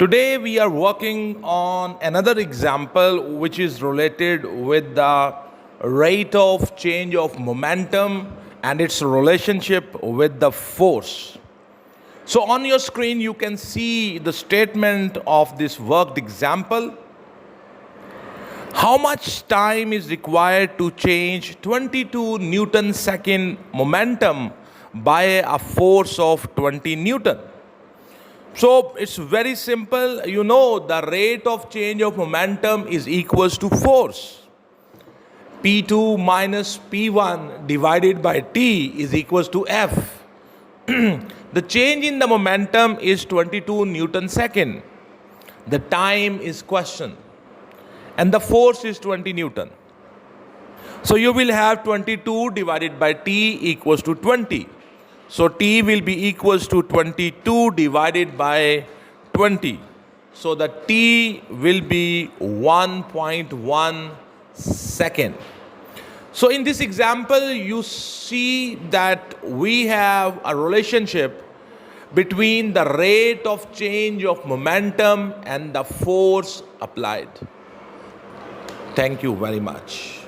Today we are working on another example which is related with the rate of change of momentum and its relationship with the force. So on your screen you can see the statement of this worked example. How much time is required to change 22 Newton second momentum by a force of 20 Newton? So it's very simple. You know the rate of change of momentum is equals to force. P2 minus P1 divided by T is equals to F. The change in the momentum is 22 Newton second. The time is question. And the force is 20 Newton. So you will have 22 divided by T equals to 20. So T will be equals to 22 divided by 20. So the T will be 1.1 second. So in this example, you see that we have a relationship between the rate of change of momentum and the force applied. Thank you very much.